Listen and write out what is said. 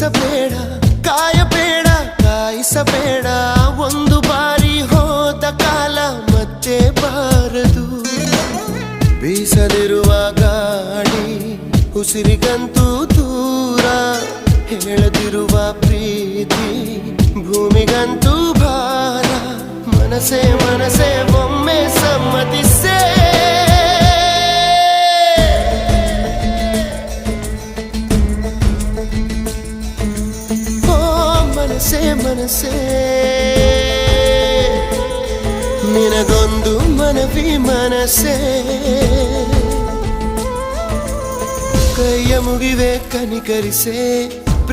ಬೀಸಬೇಡ ಕಾಯಬೇಡ ಕಾಯಿಸಬೇಡ ಒಂದು ಬಾರಿ ಹೋದ ಕಾಲ ಮತ್ತೆ ಬಾರದು ಬೀಸದಿರುವ ಗಾಳಿ ಉಸಿರಿಗಂತೂ ದೂರ ಹೇಳದಿರುವ ಪ್ರೀತಿ ಭೂಮಿಗಂತೂ ಭಾರ ಮನಸೇ ಮನಸೇ ಒಮ್ಮೆ ಸಮ್ಮತಿಸೇ ಮನಸೇ ಮನಸೇ ನಿನಗೊಂದು ಮನವಿ ಮನಸೇ ಕೈಯ ಮುಗಿವೆ ಕನಿಕರಿಸೇ